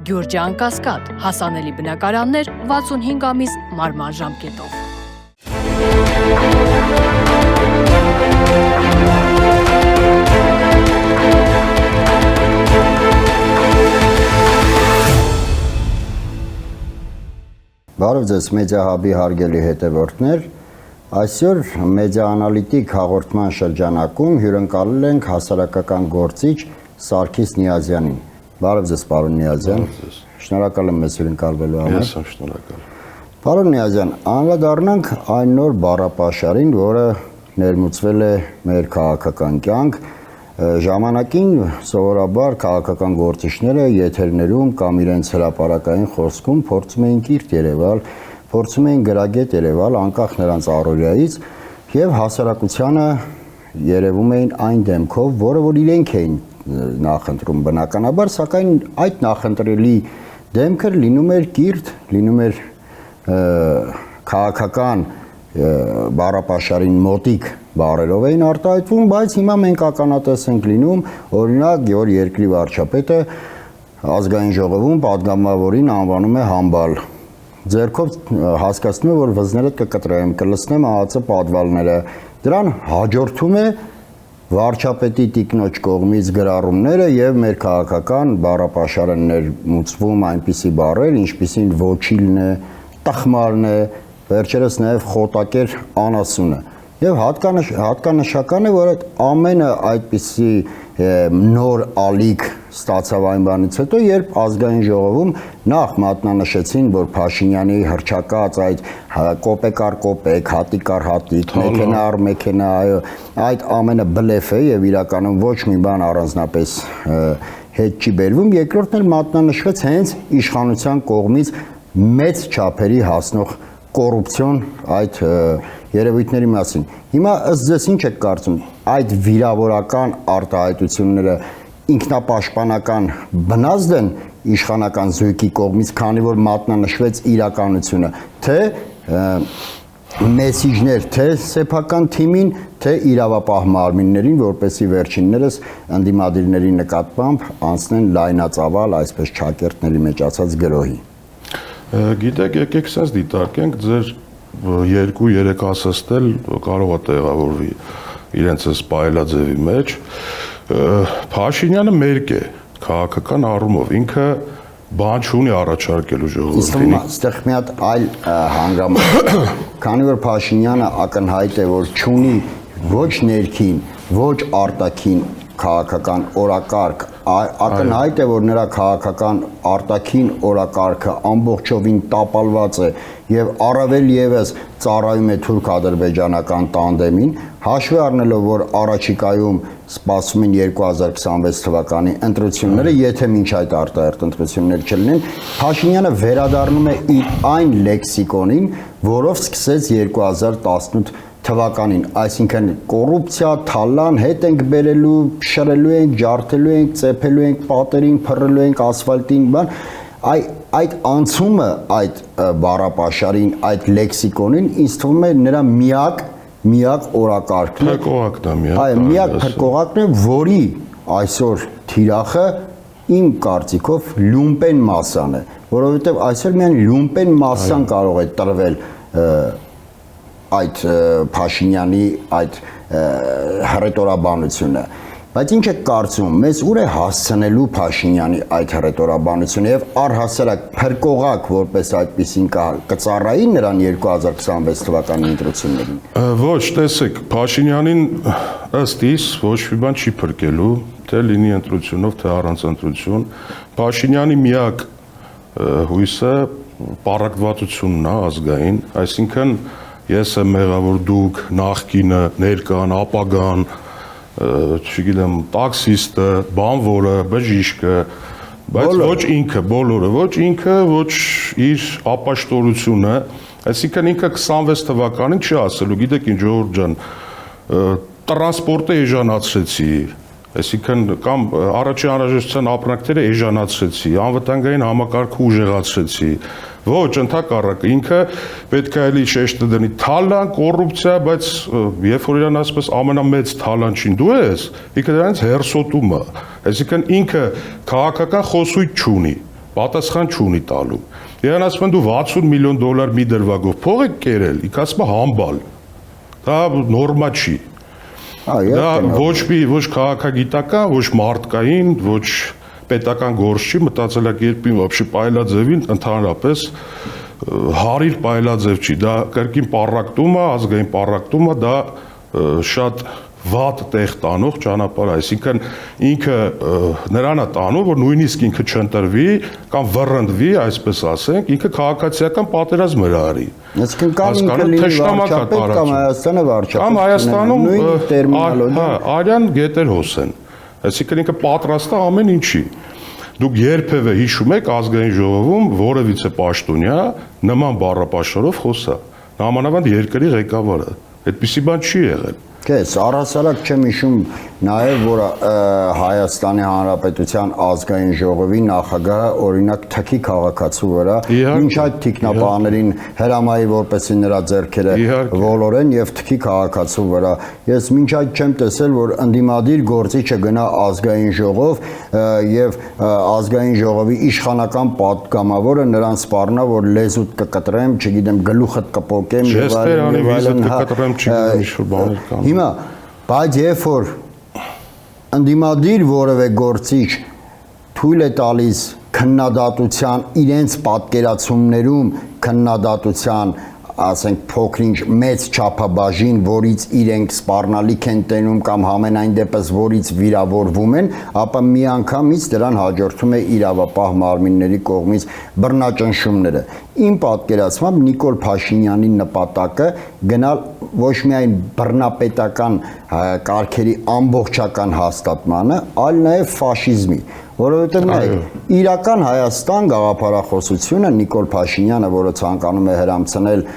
Գյուրջան Կասկադ, հասանելի բնակարաններ 65 ամիս մարման ժամկետով։ Բարև ձեզ մեդիա հաբի հարգելի հետևորդներ, այսօր մեդիա անալիտիկ հաղորդման շրջանակում հյուրընկալել ենք հասարակական գործիչ Սարգիս Նիազյանին։ Բարև ձեզ, պարոն Նիազյան։ Շնորհակալ եմ մեզ հյուրընկալվելու համար։ Ես եմ շնորհակալ։ Պարոն Նիազյան, անդրադառնանք այն նոր բառապաշարին, որը ներմուծվել է մեր քաղաքական կյանք։ Ժամանակին սովորաբար քաղաքական գործիչները եթերներում կամ իրենց հրապարակային խոսքում փորձում էին կիրթ երևալ, փորձում էին գրագետ երևալ անկախ նրանց առօրյայից եւ հասարակությանը երևում էին այն դեմքով, որը որ իրենք էին նախընտրում բնականաբար, սակայն այդ նախընտրելի դեմքը լինում էր կիրթ, լինում էր քաղաքական բառապաշարին մոտիկ բառերով էին արտահայտվում, բայց հիմա մենք ականատես ենք լինում, օրինակ, որ երկրի վարչապետը ազգային ժողովում падգամավորին անվանում է համբալ։ Ձեռքով հասկացնում է, որ վզներդ կկտրեմ, կլցնեմ ԱԱԾ պատվալները։ Դրան հաջորդում է վարչապետի տիկնոջ կողմից գրառումները եւ մեր քաղաքական բառապաշարը ներմուծվում այնպիսի բառեր, ինչպիսին ոչիլն է, տխմարն է, վերջերս նաեւ խոտակեր անասունը։ Եվ հատկանշական է, որ ամենը այդպիսի նոր ալիք ստացավ այն բանից հետո, երբ ազգային ժողովում նախ մատնանշեցին, որ Փաշինյանի հռչակած այդ կոպեկ առ կոպեկ, հատիկ առ հատիկ, մեքենա առ մեքենա, այո, այդ ամենը բլեֆ է եւ իրականում ոչ մի բան առանձնապես հետ չի բերվում, երկրորդն էլ մատնանշվեց հենց իշխանության կողմից մեծ չափերի հասնող կոռուպցիոն այդ երևույթների մասին։ Հիմա ըստ ձեզ ինչ եք կարծում, այդ վիրավորական արտահայտությունները ինքնապաշտպանական բնազդ են իշխանական զույգի կողմից, քանի որ մատնանշվեց իրականությունը, թե մեսիջներ, թե սեփական թիմին, թե իրավապահ մարմիններին, որպեսզի վերջիններս ընդդիմադիրների նկատմամբ անցնեն լայնածավալ, այսպես չակերտների մեջ ասած գրոհի։ Գիտեք, եկեք սենց դիտարկենք, ձեր 2-3 ասստել կարող է տեղավորվի իրենց սպայլաձևի մեջ։ Փաշինյանը մերկ է քաղաքական առումով, ինքը բան չունի առաջարկելու ժողովրդին։ Այստեղ մի հատ այլ հանգամանք, քանի որ Փաշինյանը ակնհայտ է, որ չունի ոչ ներքին, ոչ արտաքին քաղաքական օրակարգ, ակնհայտ է, որ նրա քաղաքական արտաքին օրակարգը ամբողջովին տապալված է եւ առավել եւս ծառայում է թուրք-ադրբեջանական տանդեմին, հաշվի առնելով, որ առաջիկայում սպասում են 2026 թվականի ընտրությունները, եթե մինչ այդ արտահերթ ընտրություններ չլինեն, Փաշինյանը վերադառնում է իր այն լեքսիկոնին, որով սկսեց 2018 թվականին, այսինքն կոռուպցիա, թալան, հետ ենք բերելու, շրելու ենք, ջարդելու ենք, ծեփելու ենք պատերին, փռելու ենք ասֆալտին, բան, այդ անցումը այդ բառապաշարին, այդ լեքսիկոնին ինձ թվում է նրա միակ օրակարգն է։ Փրկողակն է միակ։ Այո, միակ փրկողակն է, որի այսօր թիրախը իմ կարծիքով լումպեն մասսան է, որովհետև այսօր միայն լումպեն մասսան կարող է տրվել այդ Փաշինյանի այդ հռետորաբանությունը, բայց ինչ եք կարծում, մեզ ուր է հասցնելու Փաշինյանի այդ հռետորաբանությունը եւ առհասարակ փրկողակ որպես այդպեսին կծառայի նրան 2026 թվականի ընտրություններին։ Ոչ, տեսեք, Փաշինյանին ըստ իս ոչ մի բան չի փրկելու, թե լինի ընտրությունով, թե առանց ընտրություն։ Փաշինյանի միակ հույսը պառակտվածությունն է ազգային, այսինքն ես եմ մեղավոր դուք, նախկինը, ներկան, ապագան, չգիտեմ, տաքսիստը, բանվորը, բժիշկը, բայց ոչ ինքը, բոլորը, ոչ ինքը, ոչ իր ապաշտորությունը, այսինքն ինքը 26 թվականին չի ասելու, գիտեք ինչ ժողովուրդ ջան, տրանսպորտը էժանացրեցի, այսինքն կամ առաջին անհրաժեշտության ապրանքները էժանացրեցի, անվտանգային համակարգը ուժեղացրեցի, ոչ, ընդհակառակը, ինքը պետք է էլի շեշտը դնի թալան, կոռուպցիա, բայց երբ որ իրան ասպես ամենամեծ թալանչին դու ես, ինքը դրանից հերսոտում է, այսինքն ինքը քաղաքական խոսույթ չունի, պատասխան չունի տալու։ Իրան ասում են դու $60 միլիոն մի դրվագով փող եք կերել, ինքը ասում է համբալ։ Դա նորմա չի։ Դա ոչ քաղաքագիտական, ոչ մարդկային, ոչ պետական գործ չի, մտածելակերպին вообще պայլաձևին ընդհանրապես հարիր պայլաձև չի, դա կրկին պառակտում է, ազգային պառակտում է, դա շատ վատ տեղ տանող ճանապարհ, այսինքն ինքը նրան է տանում, որ նույնիսկ ինքը չընտրվի կամ վռնդվի, այսպես ասենք, ինքը քաղաքացիական պատերազմ հրահարի։ Այսինքն կամ ինքը լինի վարչապետ կամ Հայաստանը վարչապետ։ Կամ Հայաստանում նույն տերմինոլոգիա, արյան գետեր հոսեն։ Այսինքն ինքը պատրաստ է ամեն ինչի։ Դուք երբևէ հիշում եք ազգային ժողովում որևիցե պաշտոնյա նման բառապաշարով խոսա։ Նամանավանդ երկրի ղեկավարը։ Այդպիսի բան չի եղել։ Կես, առհասարակ չեմ հիշում նաև, որ Հայաստանի Հանրապետության ազգային ժողովի նախագահը օրինակ թքի քաղաքացու վրա, ինչ այդ թիկնապահներին հրամայի որպեսզի նրա ձեռքերը ոլորեն եւ թքի քաղաքացու վրա։ Ես մինչ այդ չեմ տեսել, որ ընդդիմադիր գործիչը գնա ազգային ժողով եւ ազգային ժողովի իշխանական պատգամավորը նրան սպառնա, որ լեզուդ կկտրեմ, չգիտեմ, գլուխդ կպոկեմ եւ այլն։ Հիմա, բայց երբ որ ընդդիմադիր որևէ գործիչ թույլ է տալիս քննադատության իրենց պատկերացումներում քննադատության, ասենք փոքրինչ մեծ չափաբաժին, որից իրենք սպառնալիք են տենում կամ համենայն դեպս որից վիրավորվում են, ապա միանգամից դրան հաջորդում է իրավապահ մարմինների կողմից բռնաճնշումները։ Իմ պատկերացմամբ Նիկոլ Փաշինյանի նպատակը գնալ ոչ միայն բռնապետական կարգերի ամբողջական հաստատմանը, այլ նաև ֆաշիզմի, որովհետև իրական Հայաստան գաղափարախոսությունը Նիկոլ Փաշինյանը, որը ցանկանում է հրամցնել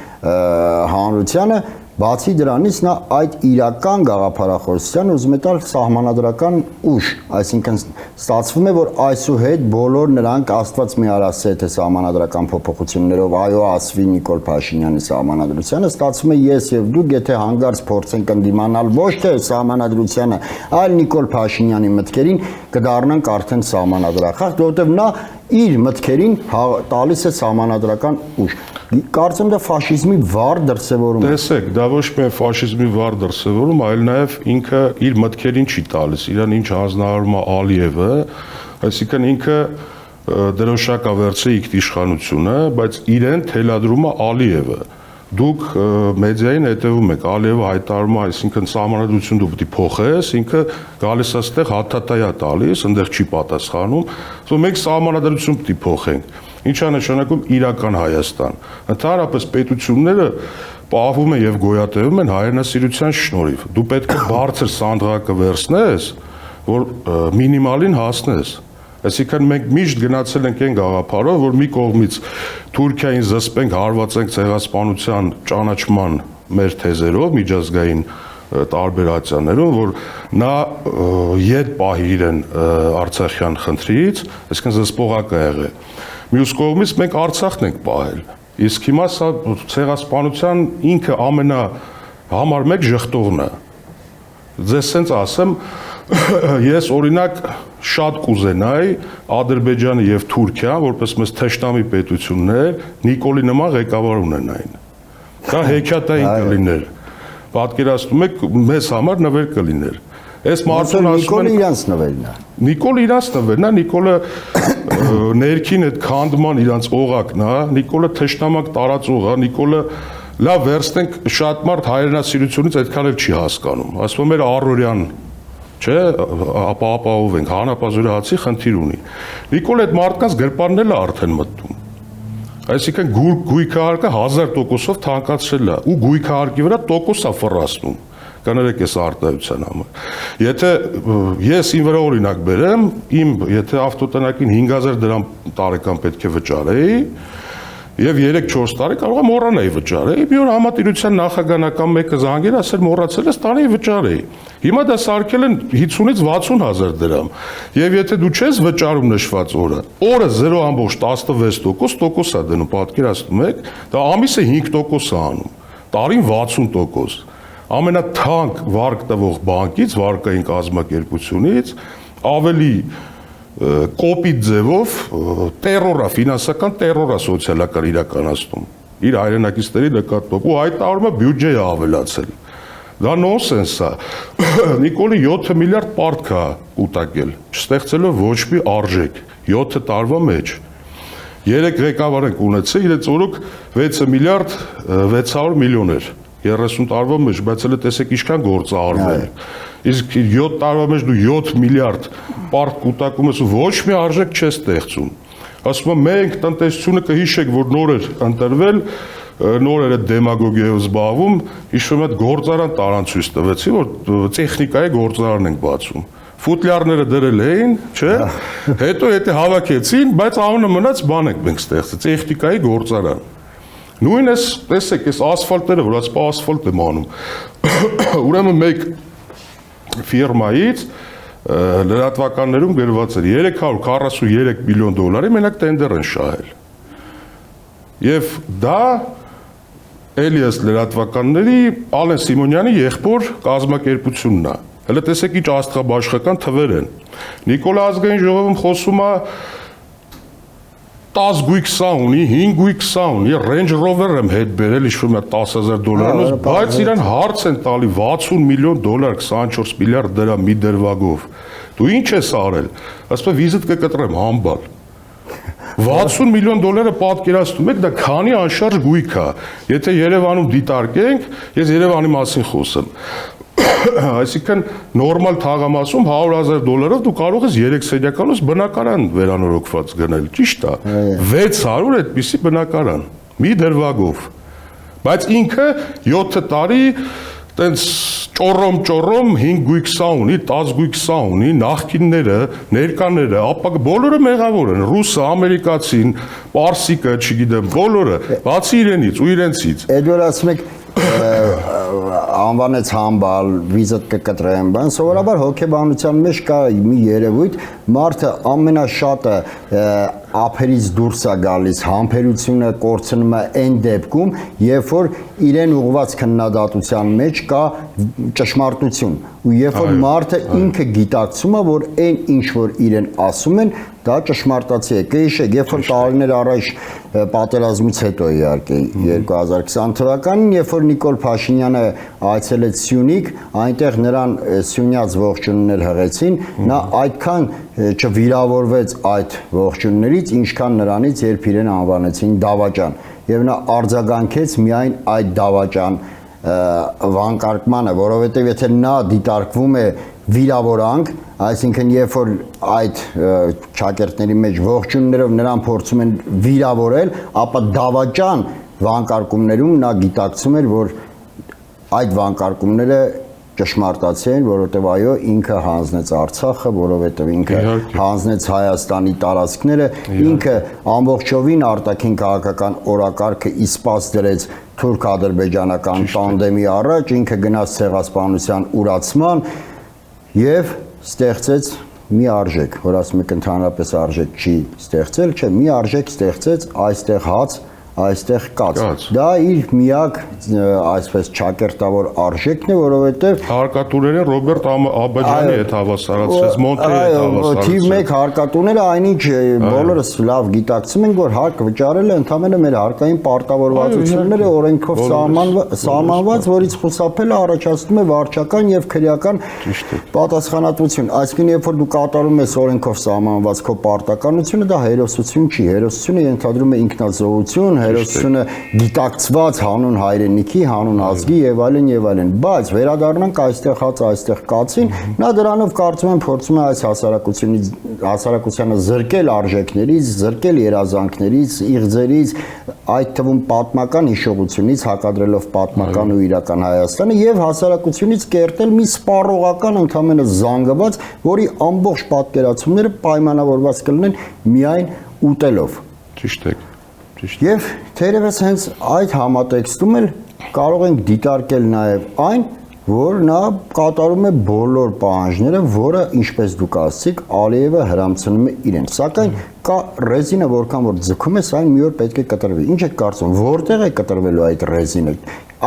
հանրությանը, բացի դրանից նա այդ իրական գաղափարախոսության ուզում է տալ սահմանադրական ուժ, այսինքն ստացվում է, որ այսուհետ բոլոր նրանք Աստված մի արասե թե սահմանադրական փոփոխություններով այո ասվի Նիկոլ Փաշինյանի սահմանադրությանը, ստացվում է ես եւ դուք եթե հանգարց փորձենք ընդդիմանալ ոչ թե սահմանադրությանը, այլ Նիկոլ Փաշինյանի մտքերին կդառնանք արդեն սահմանադրախախտ, որովհետեւ նա իր մտքերին տալիս է սահմանադրական ուժ։ Կարծեմ դա ֆաշիզմի վառ դրսևորում է։ Տեսեք, դա ոչ միայն ֆաշիզմի վառ դրսևորում, այլ նաև ինքը իր մտքերին չի տալիս, իրան ինչ հանձնարարում է Ալիևը, այսինքն ինքը դրոշակ է վերցրել ինքնիշխանությունը, բայց իրեն թելադրում է Ալիևը։ Դուք մեդիային հետևում եք, Ալիևը հայտարարում է, այսինքն սահմանադրություն դու պետք է փոխես, ինքը գալիս է այստեղ հաթաթայա տալիս, այնտեղ չի պատասխանում, ասում մենք սահմանադրություն պետք է փոխենք։ Ինչ է նշանակում իրական Հայաստան։ Ընդհանրապես պետությունները պահվում են եւ գոյատևում են հայրենասիրության շնորհիվ։ Դու պետք է բարձր սանդղակը վերցնես, որ մինիմալին հասնես։ Այսինքն մենք միշտ գնացել ենք այն գաղափարով, որ մի կողմից Թուրքիային զսպենք, հարվածենք ցեղասպանության ճանաչման մեր թեզերով, միջազգային տարբեր ատյաններում, որ նա ետ պահի իրեն Արցախյան խնդրից, այսինքն զսպողակ է եղել։ Մյուս կողմից մենք Արցախն ենք պահել։ Իսկ հիմա սա ցեղասպանության ինքը ամենա համար մեկ ժխտողն է։ Ձեզ սենց ասեմ, ես օրինակ շատ կուզենայի Ադրբեջանը եւ Թուրքիան, որպես մեզ թշնամի պետություններ, Նիկոլի նման ղեկավար ունենային։ Դա հեքիաթային կլիներ։ Պատկերացնում եք, մեզ համար նվեր կլիներ։ Այս մարդուն ասում են Նիկոլը իրանց նվերն է։ Նիկոլը իրանց նվերն է, Նիկոլը ներքին այդ քանդման իրանց օղակն է, Նիկոլը թշնամակ տարածող է, Նիկոլը լավ վերցնենք շատ մարդ հայրենասիրությունից այդքան էլ չի հասկանում։ Ասում եմ առօրյան, չէ, ապահով ենք, հանապազորահացի խնդիր ունի։ Նիկոլը այդ մարդկանց գրպանն է արդեն մտնում։ Այսինքն գույքահարկը 1000%-ով թանկացրել է ու գույքահարկի վրա տոկոս է ֆռասնում։ Կներեք այս արտահայտության համար։ Եթե ես իմ վրա օրինակ բերեմ, եթե ավտոտնակին 5000 դրամ տարեկան պետք է վճարեի, եւ 3-4 տարի կարող եմ մոռանայի վճարեի, մի օր համատիրության նախագահական մեկը զանգեր, ասել մոռացել ես, տանի վճարեի։ Հիմա դա սարքել են 50-ից 60000 դրամ։ Եվ եթե դու չես վճարում նշված օրը 0.16% տոկոս է դնում, պատկերացնում եք, դա ամիսը 5% է անում, տարին 60%։ Ամենաթանկ վարկ տվող բանկից, վարկային կազմակերպությունից ավելի կոպիտ ձևով տերորա, ֆինանսական տերորա սոցիալական իրականացնում իր հայրենակիցների նկատմամբ ու այդ տարվա բյուջեը ավելացել։ Դա նոնսենս է։ Նիկոլի 7 միլիարդ պարտք է կուտակել, չստեղծելով ոչ մի արժեք 7 տարվա մեջ։ 3 ղեկավար ենք ունեցել, իրենց օրոք 6 միլիարդ 600 միլիոն էր 30 տարվա մեջ, բայց հələ տեսեք ինչքան գործ է արվել։ Իսկ 7 տարվա մեջ դու 7 միլիարդ պարկ կուտակում ես ու ոչ մի արժեք չես ստեղծում։ Ասում եմ մենք տնտեսությունը կհիշեք, որ նոր էր ընտրվել, նոր էր դեմագոգիայով զբաղվում, հիշում եմ այդ գործարան տարանցույց տվեցի, որ տեխնիկայի գործարան ենք բացում։ Ֆուտլյարները դրել էին, չէ՞։ Հետո եթե հավաքեցին, բայց անունը մնաց բան ենք մենք ստեղծել, տեխնիկայի գործարան։ Նույնը տեսեք, այս ասֆալտները, որ ասպա ասֆալտ եմ անում։ Ուրեմն մեկ ֆիրմայից լրատվականներում գրված էր 343 միլիոն դոլարի մենակ տենդեր են շահել։ Եվ դա Էլիաս լրատվականների Ալեն Սիմոնյանի եղբոր կազմակերպությունն է։ Հələ տեսեք ինչ աստղաբաշխական թվեր են։ Նիկոլա ազգային ժողովում խոսում է 10 գույք սա ունի, 5 գույք սա ունի, Range Rover եմ հետ բերել, իշխում է $10,000, բայց իրան հարց են տալի 60 միլիոն դոլար, 24 միլիարդ դրամ մի դրվագով։ Դու ինչ ես արել։ Ասում եմ վիզիտ կկտրեմ համբալ։ 60 միլիոն դոլարը պատկերացնում եք, դա քանի անշարժ գույք է։ Եթե Երևանում դիտարկենք, ես Երևանի մասին խոսեմ։ Այսինքն նորմալ թաղամասում $100,000 դու կարող ես 3 սենյականոց բնակարան վերանորոգված գնել, ճիշտ է։ 600 այդպիսի բնակարան մի դրվագով։ Բայց ինքը 7 տարի տենց ճոռոմ 5 գույք սա ունի, 10 գույք սա ունի, նախկինները, ներկաները, ապա բոլորը մեղավոր են, ռուսը, ամերիկացին, պարսիկը, չգիտեմ, բոլորը, բացի իրենից ու իրենցից։ Այդ որ ասում եք անվանեց համբալ, վիզիտ կկտրեմ, բան սովորաբար հոգեբանության մեջ կա մի երևույթ, մարդը ամենաշատը ափերից դուրս է գալիս, համբերությունը կորցնում է այն դեպքում, երբ որ իրեն ուղղված քննադատության մեջ կա ճշմարտություն, ու երբ որ մարդը ինքը գիտակցում է, որ այն ինչ որ իրեն ասում են, դա ճշմարտացի է։ Կհիշեք, երբ որ տարիներ առաջ պատերազմից հետո իհարկե 2020 թվականին, երբ որ Նիկոլ Փաշինյանը այցելեց Սյունիք, այնտեղ նրան սյունյաց ողջուններ հղեցին, նա այդքան չվիրավորվեց այդ ողջուններից, ինչքան նրանից, երբ իրեն անվանեցին դավաճան, եւ նա արձագանքեց միայն այդ դավաճան վանկարկմանը, որովհետեւ եթե նա դիտարկվում է վիրավորանք, այսինքն երբ որ այդ ճակերտների մեջ ողջուններով նրան փորձում են վիրավորել, ապա դավաճան վանկարկումներում նա գիտակցում էր, որ այդ վանկարկումները ճշմարտացի են, որովհետև այո, ինքը հանձնեց Արցախը, որովհետև ինքը հանձնեց Հայաստանի տարածքները, ինքը ամբողջովին արտաքին քաղաքական օրակարգը իսպաս դրեց թուրք-ադրբեջանական տանդեմի առաջ, ինքը գնաց ցեղասպանության ուրացման եւ ստեղծեց մի արժեք, որ ասում եք ընդհանրապես արժեք չի ստեղծել, չէ, մի արժեք ստեղծեց այստեղ հաց, այստեղ կաց։ Դա իր միակ այսպես ճակերտավոր արժեքն է, որովհետև հարկատուներն Ռոբերտ Աբաջյանի հետ հավասարացրեց, Մոնտեի հետ հավասարացրեց։ Թիվ 1 հարկատուները այնինչ բոլորս լավ գիտակցում ենք, որ հարկ վճարելը ընդհանրապես մեր հարկային պարտավորվածությունները օրենքով սահմանված, որից խուսափելը առաջացնում է վարչական եւ քրեական պատասխանատվություն։ Այսինքն, երբ որ դու կատարում ես օրենքով սահմանված քո պարտականությունը, դա հերոսություն չի, հերոսությունը ենթադրում է ինքնազոհություն, հերոսությունը գիտակցված հանուն հայրենիքի, հանուն ազգի եւ այլն, բայց վերադառնանք այստեղ հաց, այստեղ կացին, նա դրանով կարծում եմ փորձում է այս հասարակությանը զրկել արժեքներից, զրկել երազանքներից, իղձերից, այդ թվում պատմական հիշողությունից, հակադրելով պատմական ու իրական Հայաստանը եւ հասարակությունից կերտել մի սպառողական ընդհանրապես զանգված, որի ամբողջ պատկերացումները պայմանավորված կլինեն միայն ուտելով։ Ճիշտ է։ Եվ թերևս հենց այդ համատեքստում էլ կարող ենք դիտարկել նաև այն, որ նա կատարում է բոլոր պահանջները, որը ինչպես դուք ասացիք, Ալիևը հրամցնում է իրեն։ Սակայն կա ռեզինը, որքան որ ձգում ես, այն մի օր պետք է կտրվի։ Ինչ եք կարծում, որտեղ է կտրվելու այդ ռեզինը։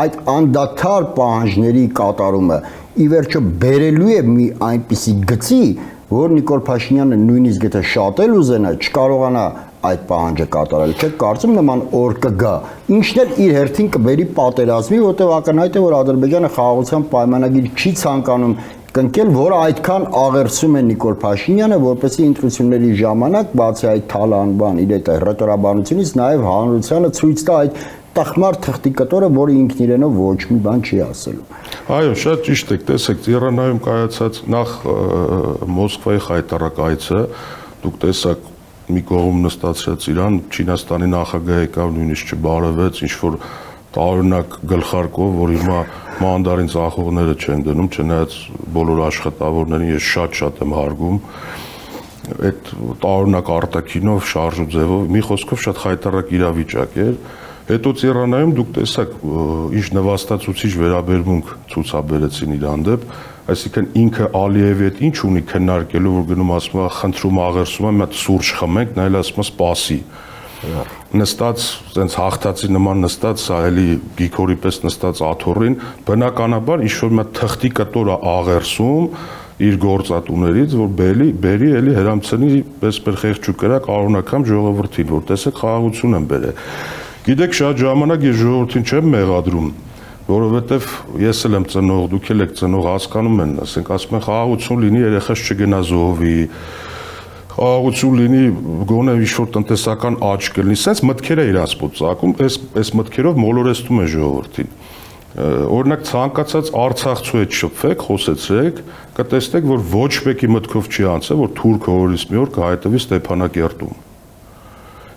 Այդ անդադար պահանջների կատարումը ի վերջո բերելու է մի այնպիսի գծի, որ Նիկոլ Փաշինյանը նույնիսկ եթե շատ էլ ուզենա, չկարողանա այդ պահանջը կատարել։ Չէ, կարծում նման օր կգա։ Ինչն էլ իր հերթին կբերի պատերազմի, որտեղ ակնհայտ է, որ Ադրբեջանը խաղաղության պայմանագիր չի ցանկանում կնքել, որը այդքան աղերսում է Նիկոլ Փաշինյանը, որպեսզի ընտրությունների ժամանակ բացի այդ թալանբան իր այդ ռետորաբանությունից նաև հանրությանը ցույց տա այդ տխմար թղթի կտորը, որը ինքն իրենով ոչ մի բան չի ասելու։ Այո, շատ ճիշտ եք, տեսեք, Տիրանայում կայացած նախ Մոսկվայի խայտարակայցը, դուք տեսաք մի կողմ նստածրած իրան, Չինաստանի նախագահը եկավ, նույնիսկ չբարևեց, ինչ որ տարօրինակ գլխարկով, որ հիմա մանդարին ծախողները չեն դնում, չնայած բոլոր աշխատավորներին ես շատ եմ հարգում, այդ տարօրինակ արտաքինով, շարժու ձևով, մի խոսքով շատ խայտարակ իրավիճակ էր։ Հետո Տիրանայում դուք տեսաք ինչ նվաստացուցիչ վերաբերմունք ցուցաբերեցին իր հանդեպ, այսինքն ինքը Ալիևի հետ ինչ ունի քննարկելու, որ գնում ասում է խնդրում աղերսում եմ, այդ սուրճ խմենք, նա էլ ասում է սպասի։ Նստած, այնց հաղթածի նման նստած, սա էլի գիքորի պես նստած աթոռին, բնականաբար ինչ-որ մի թղթի կտոր աղերսում իր գործատուներից, որ բերի էլի հրամցնի պես խեղճու կրակ արունական ժողովրդին, որ տեսեք խաղաղություն են բերել։ Գիտեք, շատ ժամանակ ես ժողովրդին չեմ մեղադրում, որովհետև ես էլ եմ ծնող, դուք էլ եք ծնող, հասկանում են, ասենք ասում են խաղաղություն լինի, երեխաս չգնա զոհվի, խաղաղություն լինի, գոնե ինչ-որ տնտեսական աճ կլինի, սենց մտքեր է իրանց ծագում, այս մտքերով մոլորեցնում են ժողովրդին։ Օրինակ ցանկացած Արցախցու հետ շփվեք, խոսեցեք, կտեսնեք, որ ոչ մեկի մտքով չի անցել, որ թուրքը օրից մի օր կհայտվի Ստեփանակերտում։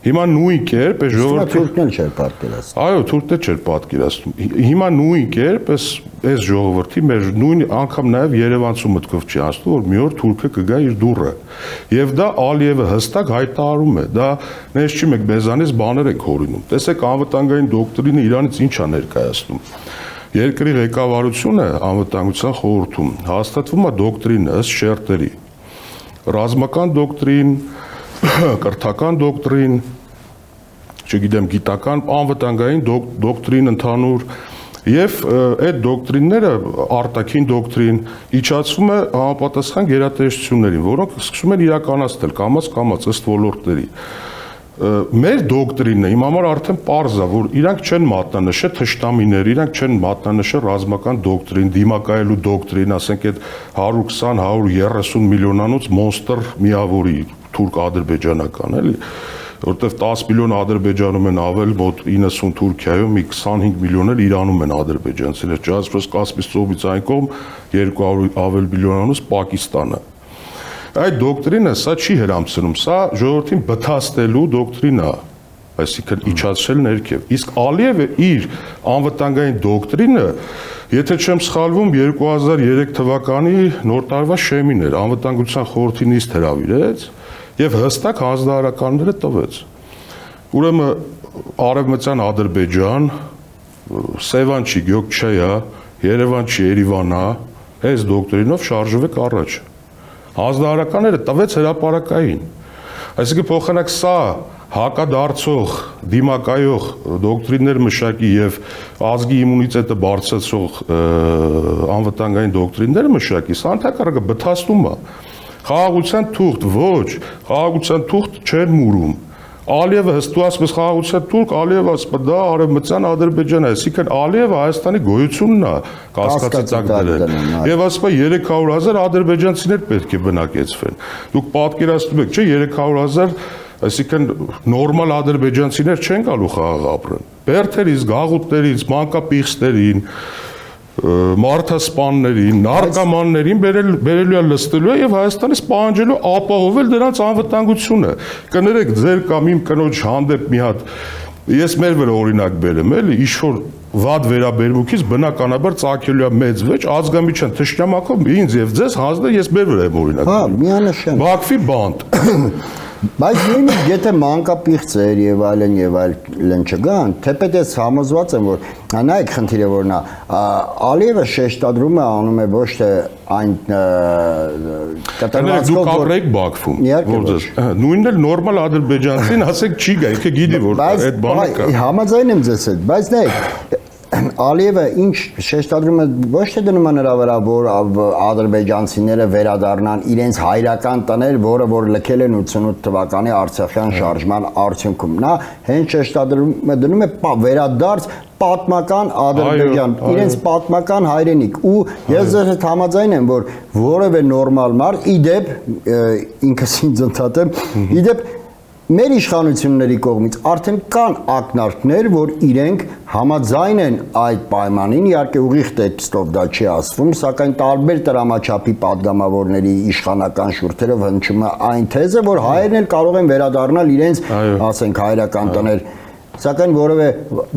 Հիմա նույն կերպ է ժողովրդի թուրքն էլ չէր պատկերացնում։ Այո, թուրքն չէր պատկերացնում։ Հիմա նույն կերպ այս ժողովրդի մեր նույն անգամ նաև Երևանցու մտքով չի անցնում, որ մի օր թուրքը կգա իր դուռը։ Եվ դա Ալիևը հստակ հայտարարում է։ Դա ներս չի մեկ մեզանից բաներ ենք հորինում։ Տեսեք, անվտանգային դոկտրինը Իրանից ինչ է ներկայացնում։ Երկրի ղեկավարությունը անվտանգության խորհրդում հաստատվում է դոկտրինը ըստ շերտերի։ Ռազմական դոկտրին, կրթական դոկտրին, չգիտեմ, գիտական, անվտանգային դոկտրին ընդհանուր եւ այդ դոկտրինները արտաքին դոկտրին իջացվում է համապատասխան գերատեսչություններին, որոնք սկսում են իրականացնել կամաց ըստ ոլորտների։ Մեր դոկտրինը իմ համար արդեն պարզ է, որ իրանք չեն մատնանշել թշնամիներ, իրանք չեն մատնանշել ռազմական դոկտրին, դիմակայելու դոկտրին, ասենք այդ 120-130 միլիոնանոց մոնստր միավորի թուրք-ադրբեջանական, էլի, որտեվ 10 միլիոն Ադրբեջանում են ավել, մոտ 90 Թուրքիայում, մի 25 միլիոն էլ Իրանում են ադրբեջանցիներ, ճանաչված Կասպից ծովից այն կողմ 200 ավել միլիոնանոց Պակիստանը։ Այդ դոկտրինը սա չի հրամցնում, սա ժողովրդին բթաստելու դոկտրին է, այսինքն իջացրել ներքև։ Իսկ Ալիևը իր անվտանգային դոկտրինը, եթե չեմ սխալվում, 2003 թվականի նոր տարվա շեմին էր, անվտանգության խորհրդի նիստ հրավիրեց եւ հստակ հանձնարարականները տվեց։ Ուրեմն Արևմտյան Ադրբեջան, Սևան չի Գյոկչայա, Երևան չի Երևանա, այս դոկտրինով շարժվեք առաջ։ Հանձնարարականները տվեց հրապարակային։ Այսինքն փոխանակ սա հակադարձող, դիմակայող դոկտրիններ մշակի եւ ազգի իմունիտետը բարձրացող անվտանգային դոկտրիններ մշակի, սա ընդհանրապես բթաստում է։ Խաղաղության թուղթ ոչ, խաղաղության թուղթ չեն մուրում։ Ալիևը հստուածպես խաղաղության թուրք, Ալիևը ասում դա Արևմտյան Ադրբեջանն է, այսինքն Ալիևը Հայաստանի գոյությունն է կասկածի տակ դրել։ Եվ ասում է 300,000 ադրբեջանցիներ պետք է բնակեցվեն։ Դուք պատկերացնում եք, չէ, 300,000, այսինքն նորմալ ադրբեջանցիներ չեն գալու խաղաղ ապրեն։ Բերդերից, գաղութներից, մանկապիղծներին, մարդասպաններին, նարկոմաններին բերելու է լստելու է եւ Հայաստանից պահանջելու ապահովել դրանց անվտանգությունը։ Կներեք, ձեր կամ իմ կնոջ հանդեպ մի հատ ես մեր վրա օրինակ բերեմ, էլի, ինչ որ վատ վերաբերմունքից բնականաբար ծագելու է մեծ վեճ, ազգամիջյան թշնամակով ինձ եւ ձեզ հանձնել ես մեր վրա եմ օրինակ։ Հա, միանշան։ Բաքվի բանտ։ Բայց նույնիսկ եթե մանկապիղծեր եւ այլն չգան, թեպետ ես համոզված եմ, որ նայեք խնդիրը որն է, Ալիևը շեշտադրում է անում է ոչ թե այն կտրվածքով, դուք ապրեք Բաքվում, որ ձեզ նույնն էլ նորմալ ադրբեջանցին ասեք չի գա, ինքը գիտի որ այդ բանը կա։ Համաձայն եմ ձեզ հետ, բայց նայեք Ալիևը ինչ շեշտադրում է ոչ թե դնում է նրա վրա, որ ադրբեջանցիները վերադառնան իրենց հայրական տներ, որը որ լքել են 88 թվականի Արցախյան շարժման արդյունքում։ Նա հենց շեշտադրում է դնում է վերադարձ պատմական Ադրբեջան, իրենց պատմական հայրենիք ու ես ձեզ հետ համաձայն եմ, որ որևէ նորմալ մարդ իդեպ ինքս ինձ ընդհատեմ, իդեպ մեր իշխանությունների կողմից արդեն կան ակնարկներ, որ իրենք համաձայն են այդ պայմանին, իհարկե ուղիղ տեքստով դա չի ասվում, սակայն տարբեր տրամաչափի падգամավորների իշխանական շուրթերով հնչում է այն թեզը, որ հայերն էլ կարող են վերադառնալ իրենց, ասենք, հայրական տներ, սակայն որևէ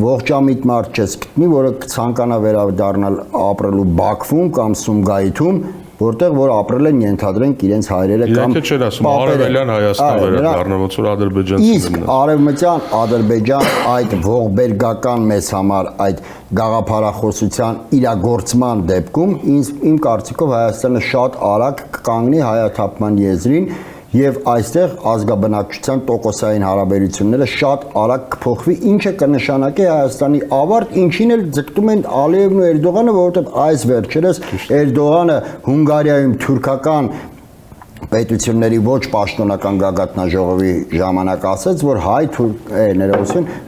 ողջամիտ մարդ չես գտնի, որը կցանկանա վերադառնալ ապրելու Բաքվում կամ Սումգայիթում, որտեղ որ ապրել են ենթադրենք իրենց հայրերը կամ Իրանքը չէր ասում Արևելյան Հայաստան վերադառնա, ոնց որ ադրբեջանցիներն իսկ արևմտյան Ադրբեջան այդ ողբերգական մեզ համար այդ գաղափարախոսության իրագործման դեպքում իմ կարծիքով Հայաստանը շատ արագ կկանգնի հայաթափման եզրին եւ այստեղ ազգաբնակչության տոկոսային հարաբերությունները շատ արագ կփոխվի, ինչը կնշանակի Հայաստանի ավարտ, ինչին էլ ձգտում են Ալիևն ու Էրդողանը, որովհետեւ այս վերջերս Էրդողանը Հունգարիայում թուրքական պետությունների ոչ պաշտոնական գագաթնաժողովի ժամանակ ասաց, որ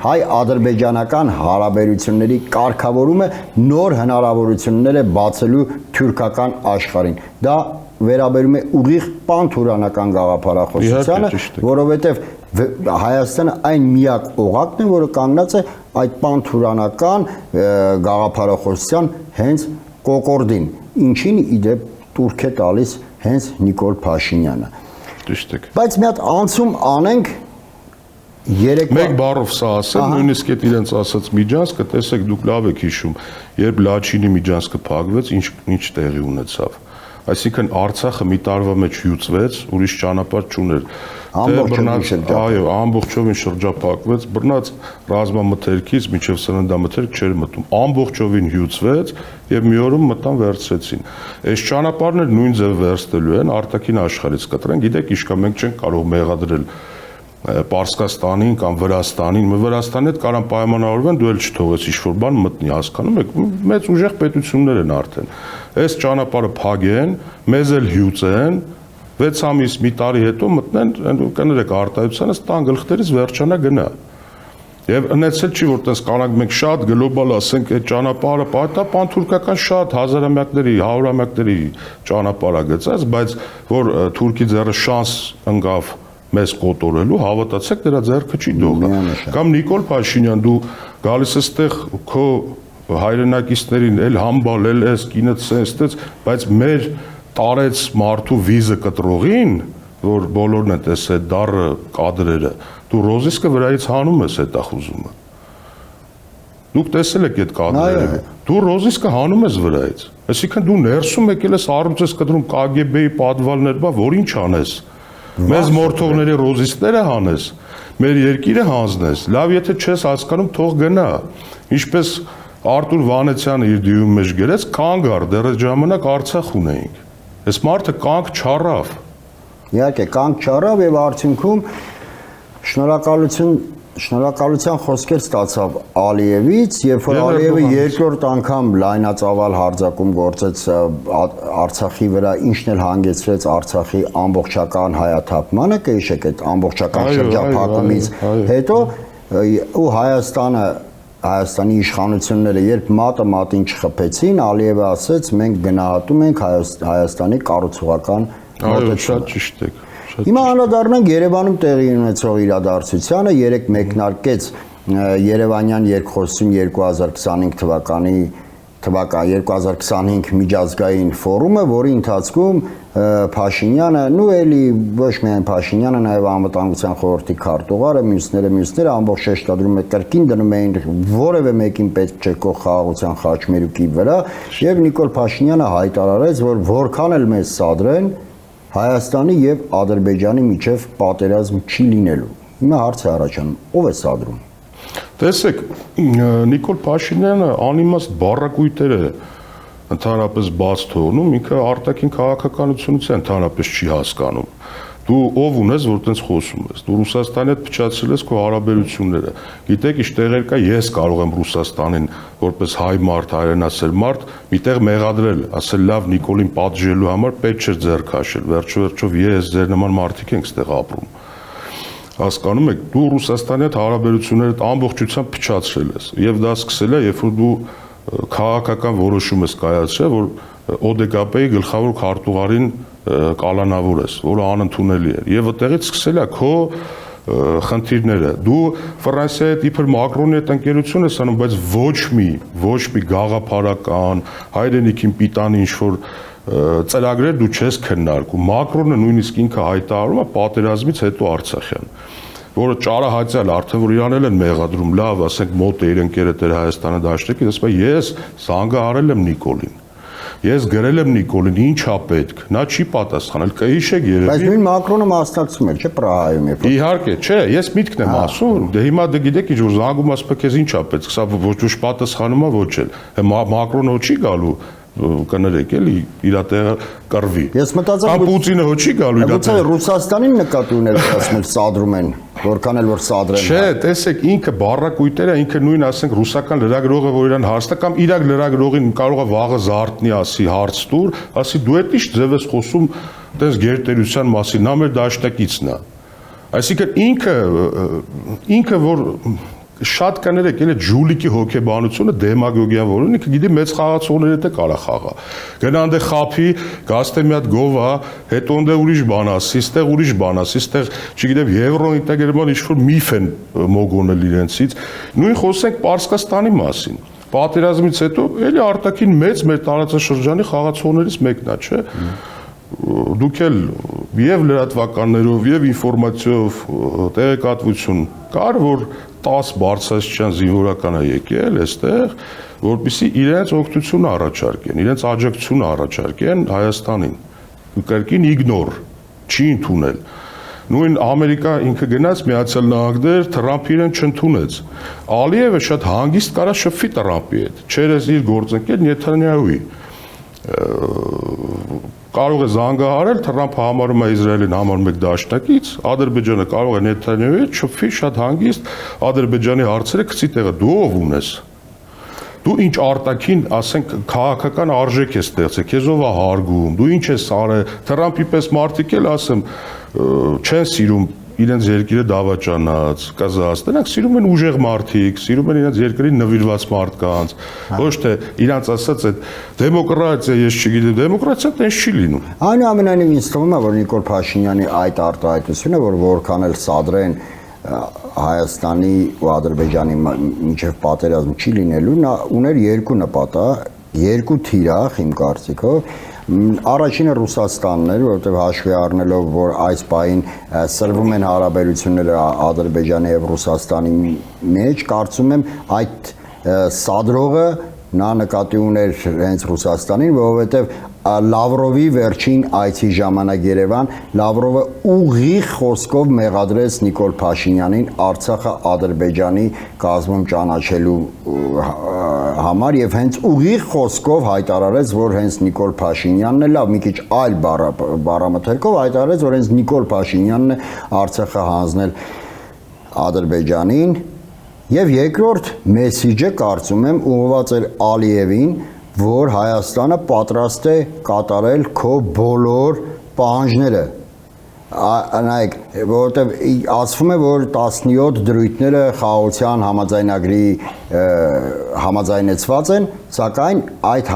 հայ-ադրբեջանական հարաբերությունների կարգավորումը նոր հնարավորություններ է բացելու թուրքական աշխարհին։ Դա վերաբերում է ուղիղ պանթուրանական գաղափարախոսությանը, որովհետև Հայաստանը այն միակ օղակն է, որը կանգնած է այդ պանթուրանական գաղափարախոսության հենց կոկորդին, ինչին իդեպ տուրք է տալիս հենց Նիկոլ Փաշինյանը։ Ճիշտ է։ Բայց մի հատ անցում անենք Մեկ բառով սա ասեմ, նույնիսկ այդ իրենց ասած միջանցքը, տեսեք դուք լավ եք հիշում, երբ Լաչինի միջանցքը փակվեց, ինչ տեղի ունեցավ։ Այսինքն Արցախը մի տարվա մեջ հյուծվեց, ուրիշ ճանապարհ չուներ։ Այո, ամբողջովին շրջափակվեց, բռնած ռազմամթերքից մինչև սննդամթերք չէր մտում։ Ամբողջովին հյուծվեց եւ մի օրում մտան վերցրեցին։ Այս ճանապարհները նույն ձև վերցնելու են արտաքին աշխարհից կտրեն, գիտեք, իշքա մենք չենք կարող մեղադրել Պարսկաստանին կամ Վրաստանին, Վրաստանի հետ կարան պայմանավորվեն, դու էլ չթողես ինչ-որ բան մտնի, հասկանում եք, մեծ ուժեղ պետություններ են արդեն։ Այս ճանապարհը փակեն, մեզ էլ հյուծեն, 6 ամիս, մի տարի հետո մտնեն, կներեք արտահայտությանը ստան գլխներից վերջանա գնա։ Եվ ունեցել չի, որ տես կանանք մենք շատ գլոբալ ասենք այդ ճանապարհը, դա պանթուրքական շատ հազարամյակների, հարյուրամյակների ճանապարհ է գծած, բայց որ Թուրքի ձեռը շանս ընկավ մեզ կոտորելու, հավատացեք դրա ձեռքը չի դողնա։ Կամ Նիկոլ Փաշինյան, դու գալիս ես այդտեղ քո հայրենակիցներին էլ համբալ, էլ էս կինդ սենստեց, բայց մեր տարեց մարդու վիզը կտրողին, որ բոլորն են տեսել դառը կադրերը, դու ռոզիսկը վրայից հանում ես հետախուզումը։ Դուք տեսել եք այդ կադրերը։ Դու ռոզիսկը հանում ես վրայից։ Այսինքն դու ներսում եկել ես առյուծ ես կտրում KGB-ի պատվալներ, բա որ ինչ անես։ Մեզ մորթողների ռոզիստները հանես, մեր երկիրը հանձնես, լավ եթե չես հասկանում, թող գնա։ Ինչպես Արտուր Վանեցյանը իր դիում մեջ գրեց, կանգ առ, դեռ այդ ժամանակ Արցախ ունեինք։ Այս մարդը կանգ չառավ։ Իհարկե, կանգ չառավ եւ արդյունքում շնորհակալության խոսքեր ստացավ Ալիևից, երբ որ Ալիևը երկրորդ անգամ լայնածավալ հարձակում գործեց Արցախի վրա, ինչն էլ հանգեցրեց Արցախի ամբողջական հայաթափմանը, կհիշեք այդ ամբողջական շրջափակումից հետո ու Հայաստանի իշխանությունները երբ մատը մատին չխփեցին, Ալիևը ասեց մենք գնահատում ենք Հայաստանի կառուցողական մոտեցումը։ Հիմա անդրադառնանք Երևանում տեղի ունեցող իրադարձությանը, երեք մեկնարկեց Երևանյան երկխոսություն 2025 միջազգային ֆորումը, որի ընթացքում Փաշինյանը, նու էլի ոչ միայն Փաշինյանը, նաև անվտանգության խորհրդի քարտուղարը, մյուսները ամբողջ շեշտադրում է կրկին դնում էին որևէ մեկին պետք չէ կող խաղաղության խաչմերուկի վրա, եւ Նիկոլ Փաշինյանը հայտարարեց, որ որքան էլ մեզ սադրեն Հայաստանի եւ Ադրբեջանի միջև պատերազմ չի լինելու։ Հիմա հարց է առաջանում, ով է սադրում։ Տեսեք, Նիկոլ Փաշինյանը անիմաստ բառակույտեր է ընդհանրապես բաց թողնում, ինքը արտաքին քաղաքականությունից ընդհանրապես չի հասկանում։ Դու ով ունես, որ տենց խոսում ես։ Դու Ռուսաստանի հետ փչացրել ես քո հարաբերությունները։ Գիտեք, ինչ տեղեր կա, ես կարող եմ Ռուսաստանին որպես հայ մարդ, հայրենասեր մարդ, միտեղ մեղադրել, ասել լավ Նիկոլին պատժելու համար պետք չէ ձեռ քաշել։ Վերջով ես ձեր նման մարդիկ ենք ստեղ ապրում։ Հասկանում եք, դու Ռուսաստանի հետ հարաբերություններդ ամբողջությամբ փչացրել ես։ Եվ դա սկսել է, երբ որ դու քաղաքական որոշում ես կայացրել, որ ՕԴԿՊ-ի գլխավոր քարտուղարին կալանավորես, որը անընդունելի էր։ Եվ այդտեղից սկսել է քո խնդիրները։ Դու Ֆրանսիայի հետ իբր Մակրոնի հետ ընկերություն ես անում, բայց ոչ մի գաղափարական, հայրենիքին պիտանի ինչ-որ ծրագրեր դու չես քննարկում։ Մակրոնը նույնիսկ ինքը հայտարարում է պատերազմից հետո Արցախյան, որը ճարահատյալ արդեն որ իրանել են մեղադրում, լավ, ասենք մոտ է իր ընկերը Տեր Հայաստանը դաշտեկից, ասում է ես զանգահարել եմ Նիկոլին։ Ես գրել եմ Նիկոլին, ինչա պետք։ Նա չի պատասխանել, կհիշեք երևի։ Բայց նույն Մակրոնը մասնակցում էր, չէ՞, Պրահայում երբ։ Իհարկե, չէ, ես միտքն եմ ասում, դե հիմա դե գիտեք ինչ որ զանգում ասում եք, քեզ ինչա պետք, սա ոչ պատասխանում է, ոչ էլ։ Մակրոնը չի գալու կներեք էլի իր տեղը կռվի։ Ես մտածում եմ Պուտինը ոչ չի գալու իր տեղը։ Ռուսաստանին նկատի ունել ասում սադրում են, որքան էլ որ սադրեն։ Չէ, տեսեք, ինքը բառակույտերը, ինքը նույն ասենք ռուսական լրագրողը, որ իրան հարցնա կամ իրակ լրագրողին կարող է վաղը զարթնի, ասի հարց տուր, ասի դու էդ ինչ ձև ես խոսում տես գերտերության մասին, նա մեր դաշնակիցն է։ Այսինքն ինքը որ շատ կներեք, էլի ժուլիկի հոգեբանությունը դեմագոգիա որ ունի, ինքը գիտի մեծ խաղացողների հետ է կարա խաղա։ Գնա անդե խափի, գաստե մի հատ գովա, հետո անդե ուրիշ բան ասի, ստեղ ուրիշ բան ասի, ստեղ, չգիտեմ, Եվրոն ինտեգրման ինչ-որ միֆ են մոգոնել իրենցից։ Նույն խոսենք Պարսկաստանի մասին։ Պատերազմից հետո էլի արտաքին մեծ մեր տարածաշրջանի խաղացողներից մեկն է, չէ՞։ Դուք էլ եւ լրատվականներով եւ ինֆորմացիայով տեղեկատվություն կար, որ 10 բարձրաստիճան զինվորական է եկել այստեղ, որպեսզի իրենց օգնությունը առաջարկեն, իրենց աջակցությունը առաջարկեն Հայաստանին։ Կրկին իգնոր, չի ընդունել։ Նույն Ամերիկա ինքը գնաց Միացյալ Նահանգներ, Թրամփը իրեն չընդունեց։ Ալիևը շատ հանգիստ կարա շփվի Թրամփի հետ, չէր իր գործընկեր Նեթանյահուի։ Կարող է զանգահարել, Թրամփը համարում է Իսրայելին համարում եք դաշնակից, Ադրբեջանը կարող է Նեթանյահուի հետ շփվի շատ հանգիստ, Ադրբեջանի հարցերը գցի տեղը, դու ով ունես։ Դու ինչ արտաքին, ասենք, քաղաքական արժեք ես ստեղծել, քեզ ով է հարգում, դու ինչ ես արել, Թրամփի պես մարդիկ էլ ասեմ, չեն սիրում իրենց երկիրը դավաճանած, կազած, նրանք սիրում են ուժեղ մարդիկ, սիրում են իրենց երկրին նվիրված մարդկանց, ոչ թե իրանց ասած այդ դեմոկրատիա, ես չգիտեմ, դեմոկրատիան տենց չի լինում։ Այնուամենայնիվ ինձ թվում է, որ Նիկոլ Փաշինյանի այդ արտահայտությունը, որ որքան էլ սադրեն Հայաստանի ու Ադրբեջանի միջև պատերազմ չի լինելու, նա ուներ երկու նպատակ, երկու թիրախ իմ կարծիքով։ Առաջինը Ռուսաստանն էր, որովհետև հաշվի առնելով, որ այս պահին սրվում են հարաբերությունները Ադրբեջանի եւ Ռուսաստանի մեջ, կարծում եմ այդ սադրողը նա նկատի ուներ հենց Ռուսաստանին, որովհետև Լավրովի վերջին այցի ժամանակ Երևան Լավրովը ուղիղ խոսքով մեղադրեց Նիկոլ Փաշինյանին Արցախը Ադրբեջանի կազմում ճանաչելու համար եւ հենց ուղիղ խոսքով հայտարարեց, որ հենց Նիկոլ Փաշինյանն է, լավ, մի քիչ այլ բառամթերքով հայտարարեց, որ հենց Նիկոլ Փաշինյանն է Արցախը հանձնել Ադրբեջանին եւ երկրորդ մեսիջը կարծում եմ ուղղված էր Ալիևին, որ Հայաստանը պատրաստ է կատարել քո բոլոր պահանջները։ Նայեք, որովհետև ասվում է, որ 17 դրույթները խաղաղության համաձայնագրի համաձայնեցված են, սակայն այդ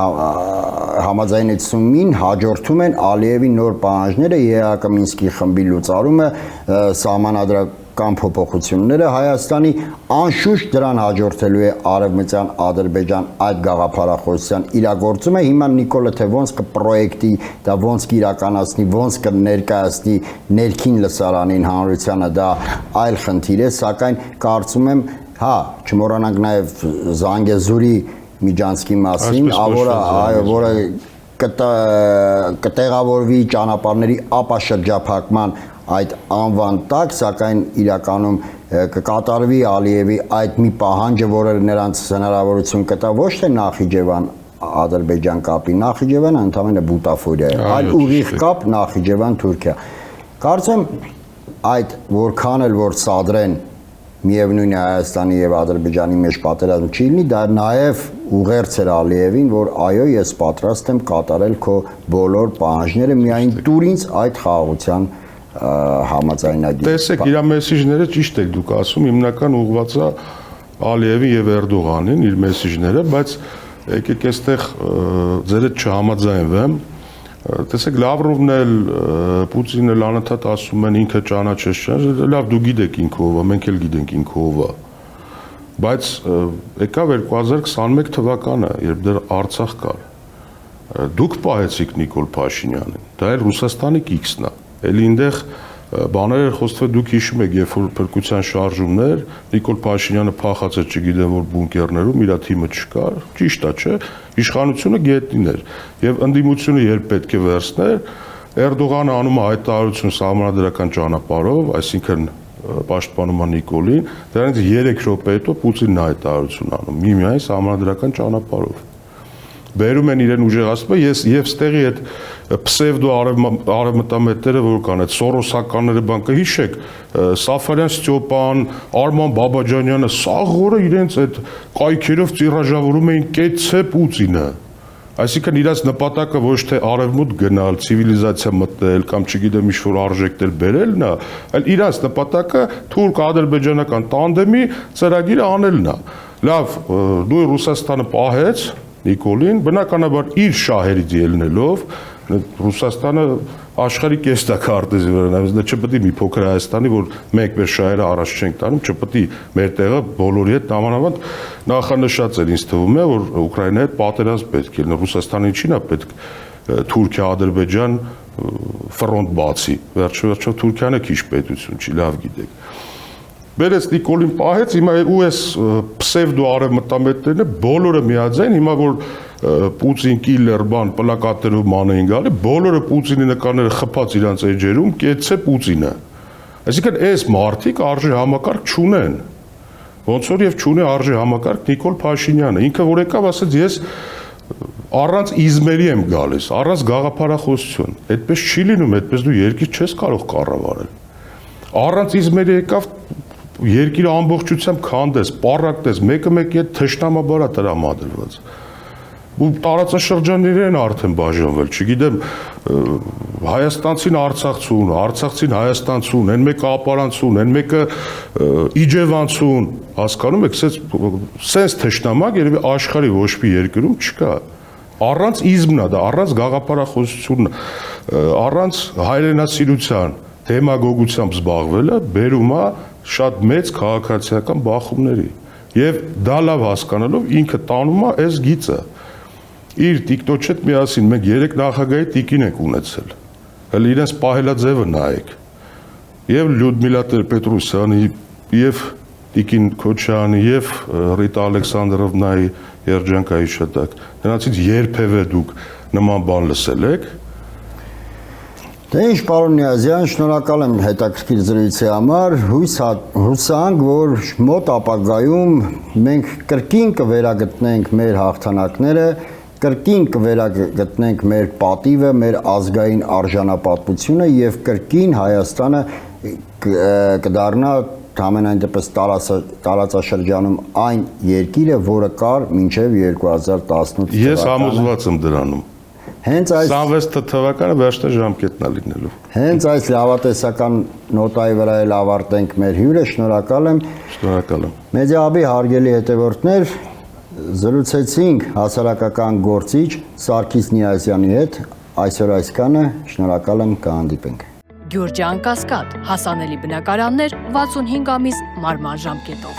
համաձայնեցումին հաջորդում են Ալիևի նոր պահանջները, ԵԱԿ Մինսկի խմբի լուծարումը, սահմանադրական փոփոխությունները Հայաստանի անշուշտ դրան հաջորդելու է Արևմտյան Ադրբեջան այդ գաղափարախոսության իրագործումը։ Հիմա Նիկոլը թե ոնց կպրոյեկտի, դա ոնց կիրականացնի, ոնց կներկայացնի ներքին լսարանին հանրությանը, դա այլ խնդիր է, սակայն կարծում եմ, հա, չմոռանանք նաև Զանգեզուրի Միջանցքի մասին, որը կտեղավորվի ճանապարհների ապաշրջափակման այդ անվան տակ, սակայն իրականում կկատարվի Ալիևի այդ մի պահանջը, որը նրանց հնարավորություն կտա ոչ թե Նախիջևան Ադրբեջան կապի, Նախիջևանը ընդհանրապես բուտաֆորիա է, այլ ուղիղ կապ Նախիջևան Թուրքիա։ Կարծեմ այդ որքան էլ որ սադրեն միևնույն է Հայաստանի եւ Ադրբեջանի մեջ պատերազմ չի լինի, դա նաև ուղերձ էր Ալիևին, որ այո, ես պատրաստ եմ կատարել քո բոլոր պահանջները, միայն տուր ինձ այդ խաղաղության համաձայնագիր։ Տեսեք, իր մեսիջները ճիշտ եք դուք ասում, հիմնական ուղղված է Ալիևին եւ Էրդողանին, իր մեսիջները, բայց եկեք այստեղ ձեր հետ չհամաձայնվեմ։ Տեսեք, Լավրովն էլ, Պուտինն էլ անընդհատ ասում են ինքը ճանաչես չէ, լավ դու գիտեք ինքը ով է, մենք էլ գիտենք ինքը ով է։ Բայց եկավ 2021 թվականը, երբ դեռ Արցախ կար։ Դուք պահեցիք Նիկոլ Փաշինյանին, դա էլ Ռուսաստանի կիքսն է։ Էլի այնտեղ բաներ էր խոսվել, դուք հիշում եք, երբ որ փրկության շարժումներ, Նիկոլ Փաշինյանը փախած էր, չգիտեմ որ բունկերներում, իր թիմը չկար, ճիշտ է, չէ՞։ Իշխանությունը գետնին էր եւ ընդդիմությունը երբ պետք է վերցներ, Էրդողանը անում է հայտարարություն սահմանադրական ճանապարհով, այսինքն պաշտպանում է Նիկոլին, դրանից 3 րոպե հետո Պուտինն հայտարարություն անում, միմիայն սահմանադրական ճանապարհով։ Բերում են իրեն ուժեղացնում, ես եւ ստեղի այդ պսևդո արևմտամետները որ կան, այդ սորոսականները բան կհիշեք, Սաֆարյան Ստյոպան, Արման Բաբաջանյանը սաղ օրը իրենց այդ կայքերով տիրաժավորում էին կեցե Պուտինը։ Այսինքն իրաց նպատակը ոչ թե արևմուտք գնալ, ցիվիլիզացիա մտնել կամ չգիտեմ ինչ-որ արժեքներ բերելն է, այլ իրաց նպատակը թուրք-ադրբեջանական տանդեմի ծրագիրը անելն է։ Լավ, դու Ռուսաստանը պահեց Նիկոլին, բնականաբար իր շահերից ելնելով, Ռուսաստանը աշխարհի կեստակարտեզի վրա, նա չպետք է մի փոքր Հայաստանի, որ մենք մեր շահերը առաջ չենք տանում, չպետք է մեր տեղը բոլորի հետ նամանավանդ նախանշած էր, ինձ թվում է, որ Ուկրաինայի հետ պատերազմ պետք է լինի, Ռուսաստանի ինչին է պետք Թուրքիա, Ադրբեջան ֆրոնտ բացի, վերջո Թուրքիան է քիչ պետություն չի, լավ գիտեք։ Բերեց Նիկոլին պահեց, հիմա ու էս պսևդո արևմտամետներն բոլորը միաձայն, հիմա որ Պուտին կիլեր բան պլակատերով ման էին գալի, բոլորը Պուտինի նկարները խփած իրանց էջերում կեցե Պուտինը։ Այսինքն այս մարդիկ արժի համակարգ չունեն։ Ոնց որ եւ չունի արժի համակարգ Նիկոլ Փաշինյանը, ինքը որ եկավ ասեց ես առանց իզմերի եմ գալիս, առանց գաղափարախոսություն։ Այդպես չի լինում, այդպես դու երկիր չես կարող կառավարել։ Առանց իզմերի եկավ երկիրը ամբողջությամբ քանդես, պառակտես, մեկը-մեկի հետ թշնամաբար է տրամադրված։ Ու տարածաշրջանները են արդեն բաժանվել, չգիտեմ, հայաստանցին արցախցուն, արցախցին հայաստանցուն, այն մեկը ապարանցուն, այն մեկը իջևանցուն, հասկանում եք, սենց թշնամակ երևի աշխարհի ոչ մի երկրում չկա։ Առանց իզմն է դա, առանց գաղափարախոսություն, առանց հայրենասիրության, դեմագոգությամբ զբաղվելը բերում է շատ մեծ քաղաքացիական բախումների եւ դա լավ հասկանալով ինքը տանում է այս գիծը իր TikTok-ի հետ միասին մենք 3 նախագահի տիկին ենք ունեցել հələ իրենց պահելաձևը նայեք եւ Լյուդմիլա Տեր-Պետրոսյանի եւ Տիկին Քոչյանի եւ Ռիտա Ալեքսանդրովնայի երջանկայի շտակ նրանցից երբևէ դուք նման բան լսել եք։ Դե ինչ պարոն Նիազյան, շնորհակալ եմ հետաքրքիր զրույցի համար, հուսանք, որ մոտ ապագայում մենք կրկին կվերագտնենք մեր հաղթանակները, կրկին կվերագտնենք մեր պատիվը, մեր ազգային արժանապատվությունը եւ կրկին Հայաստանը կդառնա ամենայն դեպս տարածաշրջանում այն երկիրը, որը կար մինչև 2018 Ես համոզված եմ դրանում։ Հենց այս 26 թվականը վերջնա ժամկետն է լինելու։ Հենց այս լավատեսական նոտայի վրա էլ ավարտենք մեր հյուրը, շնորհակալ եմ։ Շնորհակալ եմ։ Մեդիահաբի հարգելի հետևորդներ, զրուցեցինք հասարակական գործիչ Սարգիս Նիազյանի հետ, այսօր այսքանը, շնորհակալ եմ, կհանդիպենք։ Գյուրջան Կասկադ, հասանելի բնակարաններ 65 ամիս մարման ժամկետով։